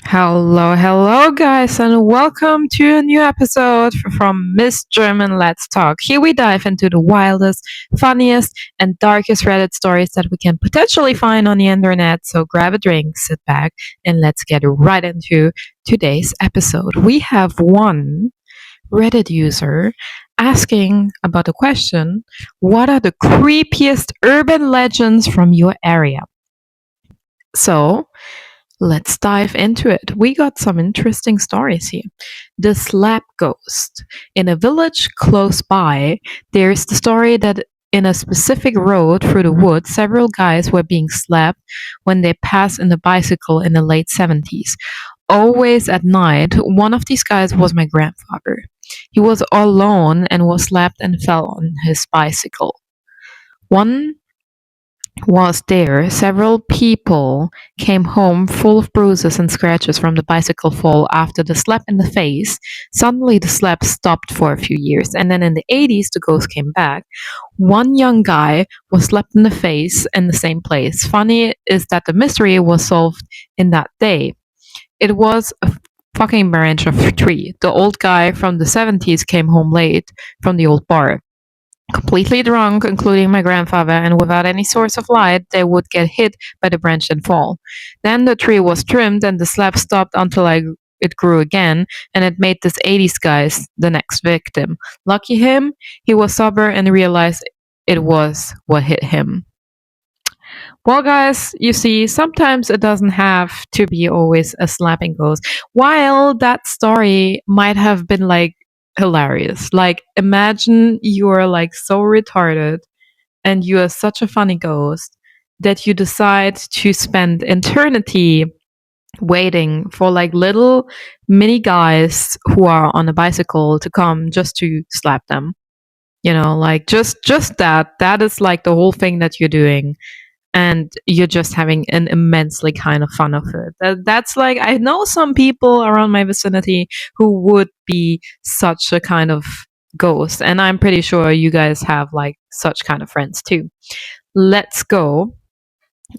Hello, guys, and welcome to a new episode from Miss German Let's Talk. Here we dive into the wildest, funniest, and darkest Reddit stories that we can potentially find on the internet. So grab a drink, sit back, and let's get right into today's episode. We have one Reddit user asking about the question: what are the creepiest urban legends from your area? So, let's dive into it. We got some interesting stories here. The slap ghost. In a village close by, there's the story that in a specific road through the woods, several guys were being slapped when they passed in a bicycle in the late 70s. Always at night, one of these guys was my grandfather. He was alone and was slapped and fell on his bicycle. One was there, several people came home full of bruises and scratches from the bicycle fall after the slap in the face. Suddenly, the slap stopped for a few years, and then in the 80s, the ghost came back. One young guy was slapped in the face in the same place. Funny is that the mystery was solved in that day. It was a fucking branch of tree. The old guy from the 70s came home late from the old bar completely drunk, including my grandfather, and without any source of light, they would get hit by the branch and fall. Then the tree was trimmed and the slap stopped until it grew again, and it made this 80s guy the next victim. Lucky him, he was sober and realized it was what hit him. Well, guys, you see, sometimes it doesn't have to be always a slapping ghost. While that story might have been like hilarious. Like, imagine you're like so retarded and you are such a funny ghost that you decide to spend eternity waiting for like little mini guys who are on a bicycle to come just to slap them. Like just that is like the whole thing that you're doing, and you're just having an immensely kind of fun of it. That's like, I know some people around my vicinity who would be such a kind of ghost, and I'm pretty sure you guys have like such kind of friends too. Let's go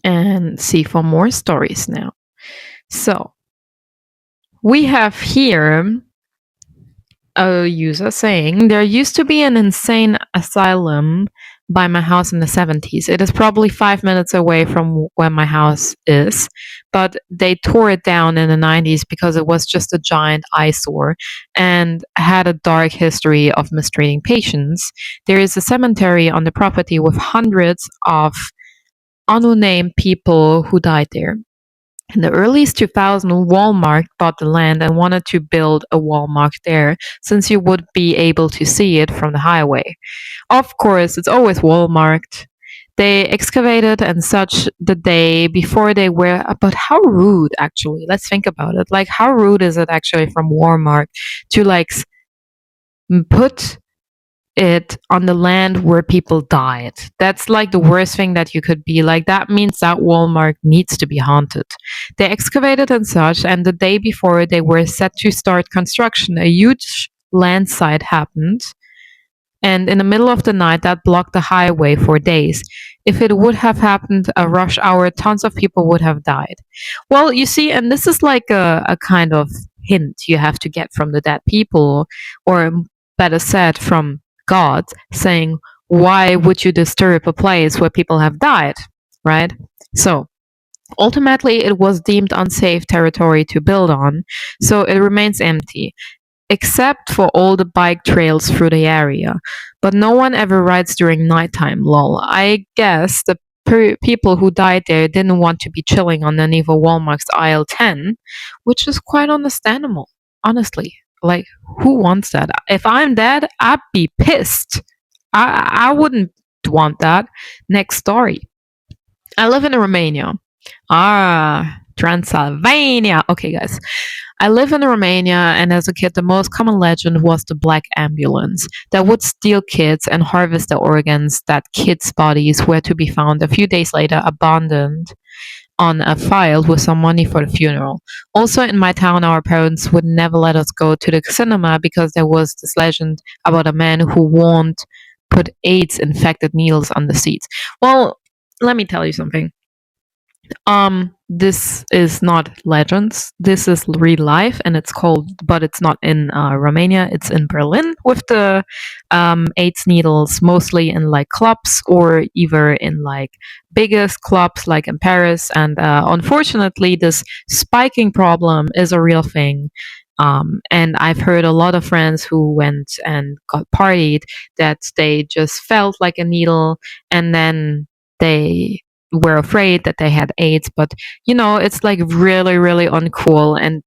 and see for more stories now. So, we have here a user saying, there used to be an insane asylum by my house in the 70s. It is probably 5 minutes away from where my house is, but they tore it down in the 90s because it was just a giant eyesore and had a dark history of mistreating patients. There is a cemetery on the property with hundreds of unnamed people who died there. In the early 2000s, Walmart bought the land and wanted to build a Walmart there, since you would be able to see it from the highway. Of course, it's always Walmart. They excavated and such the day before they were, but how rude actually. Let's think about it. Like, how rude is it actually from Walmart to like put it on the land where people died? That's like the worst thing that you could be. Like, that means that Walmart needs to be haunted. They excavated and such, and the day before they were set to start construction, a huge landslide happened, and in the middle of the night that blocked the highway for days. If it would have happened a rush hour, tons of people would have died. Well, you see, and this is like a kind of hint you have to get from the dead people, or better said, from God, saying, why would you disturb a place where people have died, right? So, ultimately, it was deemed unsafe territory to build on, so it remains empty, except for all the bike trails through the area. But no one ever rides during nighttime, lol. I guess the people who died there didn't want to be chilling underneath a Walmart's aisle 10, which is quite understandable, honestly. Like, who wants that? If I'm dead, I'd be pissed. I wouldn't want that. Next story. I live in Romania. Transylvania. Okay, guys. I live in Romania, and as a kid, the most common legend was the black ambulance that would steal kids and harvest the organs that kids' bodies were to be found a few days later abandoned on a file with some money for the funeral. Also, in my town, our parents would never let us go to the cinema because there was this legend about a man who won't put AIDS infected needles on the seats. Well, let me tell you something. this is not legends. This is real life, and it's called, but it's not in Romania. It's in Berlin with the AIDS needles, mostly in like clubs or either in like biggest clubs like in Paris. And unfortunately, this spiking problem is a real thing. And I've heard a lot of friends who went and got partied that they just felt like a needle, and then they were afraid that they had AIDS. But it's like really, really uncool, and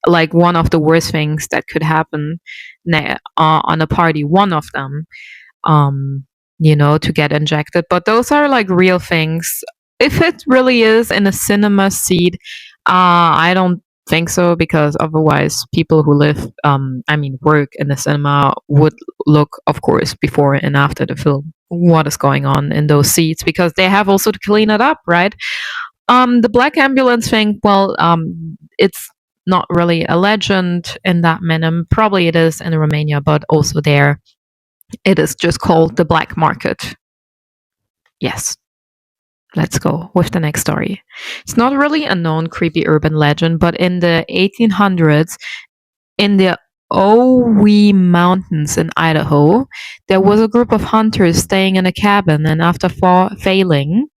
like one of the worst things that could happen on a party. One of them, um, to get injected. But those are like real things. If it really is in a cinema seat, I don't think so, because otherwise people who work in the cinema would look, of course, before and after the film what is going on in those seats, because they have also to clean it up, right? The black ambulance thing, well, it's not really a legend in that manner. Probably it is in Romania, but also there it is just called the black market. Yes. Let's go with the next story. It's not really a known creepy urban legend, but in the 1800s, in the Owie Mountains in Idaho, there was a group of hunters staying in a cabin, and after failing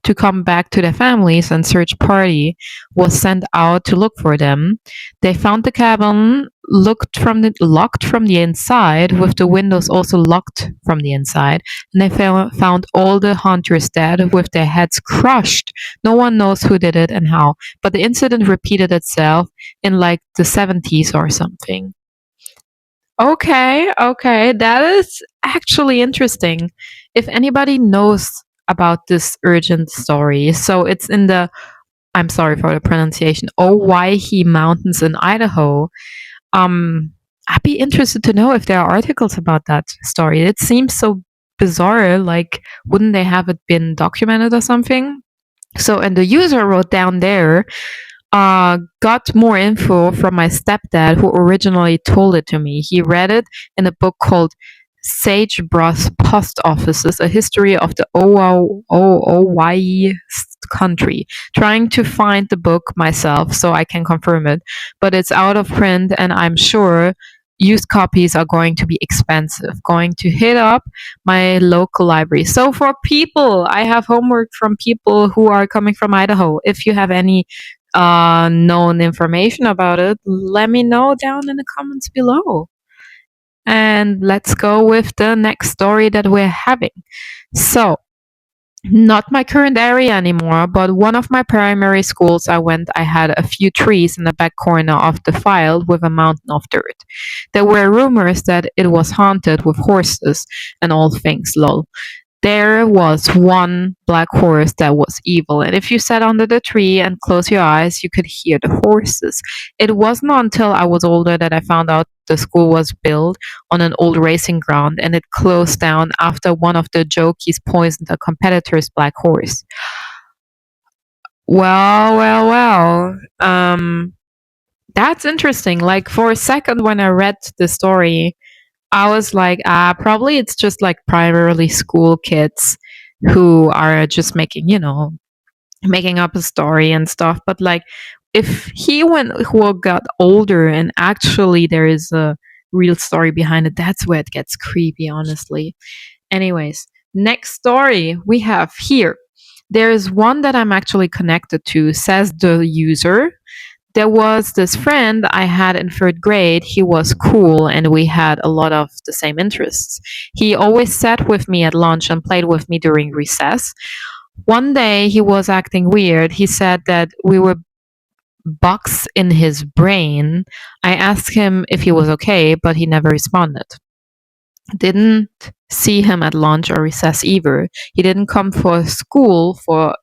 to come back to their families, and search party was sent out to look for them. They found the cabin locked from the inside, with the windows also locked from the inside, and they found all the hunters dead with their heads crushed. No one knows who did it and how, but the incident repeated itself in like the 70s or something. Okay, okay, that is actually interesting. If anybody knows about this urgent story, so it's in the, I'm sorry for the pronunciation, Owyhee Mountains in Idaho. I'd be interested to know if there are articles about that story. It seems so bizarre. Like, wouldn't they have it been documented or something? So, and the user wrote down there, got more info from my stepdad, who originally told it to me. He read it in a book called Sagebrush Post Offices, a history of the Hawaii country. Trying to find the book myself so I can confirm it, but it's out of print, and I'm sure used copies are going to be expensive. Going to hit up my local library. So for people, I have homework from people who are coming from Idaho. If you have any known information about it, let me know down in the comments below. And let's go with the next story that we're having. So, not my current area anymore, but one of my primary schools I had a few trees in the back corner of the field with a mountain of dirt. There were rumors that it was haunted with horses and all things, lol. There was one black horse that was evil, and if you sat under the tree and closed your eyes, you could hear the horses. It wasn't until I was older that I found out the school was built on an old racing ground, and it closed down after one of the jockeys poisoned a competitor's black horse. Well, well, well. That's interesting. Like, for a second when I read the story, I was like, probably it's just like primarily school kids who are just making up a story and stuff. But like, if who got older and actually there is a real story behind it, that's where it gets creepy, honestly. Anyways, next story we have here. There's one that I'm actually connected to, says the user. There was this friend I had in third grade. He was cool, and we had a lot of the same interests. He always sat with me at lunch and played with me during recess. One day he was acting weird. He said that we were bugs in his brain. I asked him if he was okay, but he never responded. Didn't see him at lunch or recess either. He didn't come for school for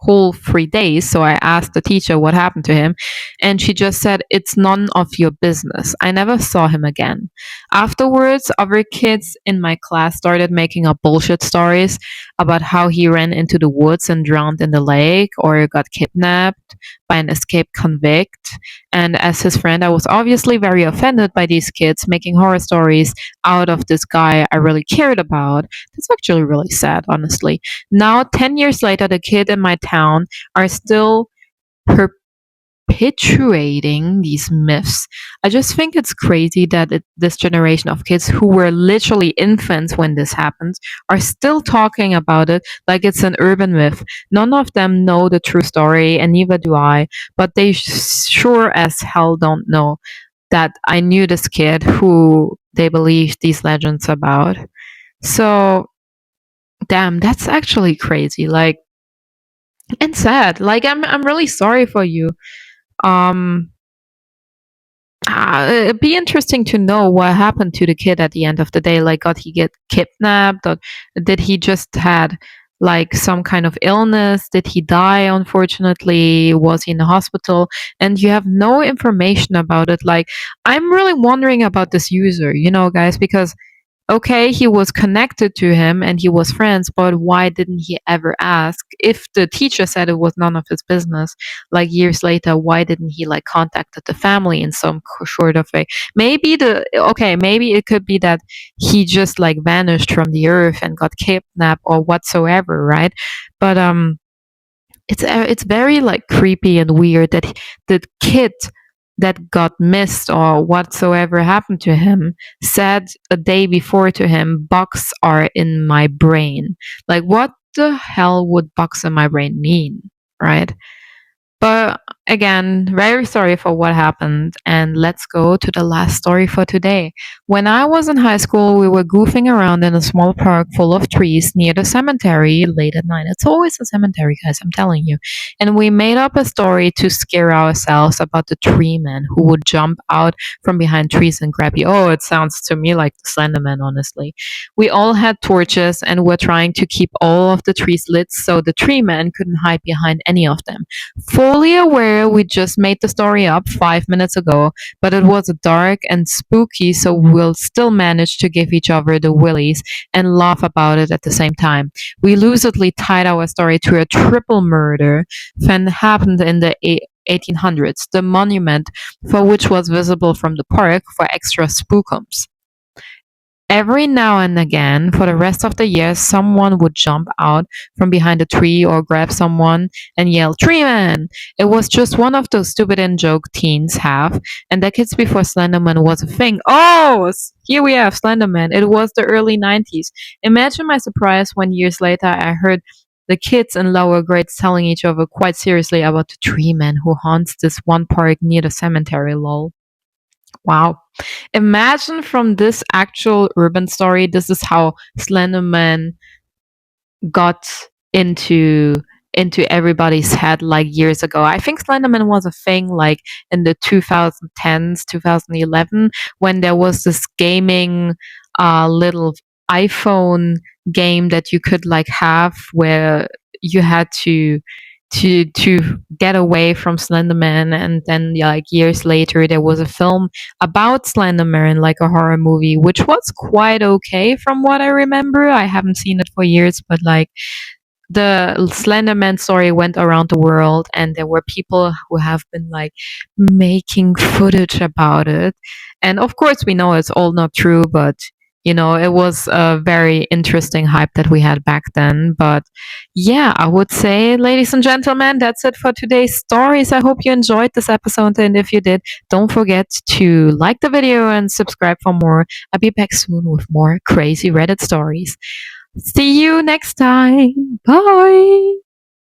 whole 3 days. So I asked the teacher what happened to him, and she just said, "It's none of your business." I never saw him again. Afterwards, other kids in my class started making up bullshit stories about how he ran into the woods and drowned in the lake, or got kidnapped by an escaped convict. And as his friend, I was obviously very offended by these kids making horror stories out of this guy I really cared about. That's actually really sad, honestly. Now, 10 years later, the kid in my town are still perpetuating these myths. I just think it's crazy that this generation of kids who were literally infants when this happened are still talking about it like it's an urban myth. None of them know the true story, and neither do I, but they sure as hell don't know that I knew this kid who they believed these legends about. So, damn, that's actually crazy. Like, and sad. Like, I'm really sorry for you. Um, it'd be interesting to know what happened to the kid at the end of the day. Like, got he get kidnapped, or did he just had like some kind of illness? Did he die? Unfortunately, was he in the hospital? And you have no information about it. Like, I'm really wondering about this user, guys, because okay, he was connected to him and he was friends, but why didn't he ever ask? If the teacher said it was none of his business, like years later, why didn't he like contacted the family in some sort of way? Maybe it could be that he just like vanished from the earth and got kidnapped or whatsoever, right? But it's very like creepy and weird that the kid that got missed or whatsoever happened to him said a day before to him, bugs are in my brain. Like, what the hell would bugs in my brain mean, right? But again, very sorry for what happened. And let's go to the last story for today. When I was in high school, we were goofing around in a small park full of trees near the cemetery late at night. It's always a cemetery, guys, I'm telling you. And we made up a story to scare ourselves about the tree man who would jump out from behind trees and grab you. Oh, it sounds to me like the Slender Man, honestly. We all had torches and were trying to keep all of the trees lit so the tree man couldn't hide behind any of them. Fully aware we just made the story up 5 minutes ago, but it was dark and spooky, so we'll still manage to give each other the willies and laugh about it at the same time. We lucidly tied our story to a triple murder that happened in the 1800s, the monument for which was visible from the park for extra spookums. Every now and again, for the rest of the year, someone would jump out from behind a tree or grab someone and yell, "Tree man!" It was just one of those stupid in-joke teens have, and decades before Slenderman was a thing. Oh, here we have Slenderman. It was the early 90s. Imagine my surprise when years later I heard the kids in lower grades telling each other quite seriously about the tree man who haunts this one park near the cemetery, lol. Wow. Imagine from this actual urban story, this is how Slenderman got into everybody's head like years ago. I think Slenderman was a thing like in the 2010s, 2011 when there was this gaming little iPhone game that you could like have where you had to get away from Slenderman, and then like years later there was a film about Slenderman, like a horror movie, which was quite okay from what I remember. I haven't seen it for years, but like the Slenderman story went around the world, and there were people who have been like making footage about it. And of course, we know it's all not true, but it was a very interesting hype that we had back then. But yeah, I would say, ladies and gentlemen, that's it for today's stories. I hope you enjoyed this episode, and if you did, don't forget to like the video and subscribe for more. I'll be back soon with more crazy Reddit stories. See you next time. Bye.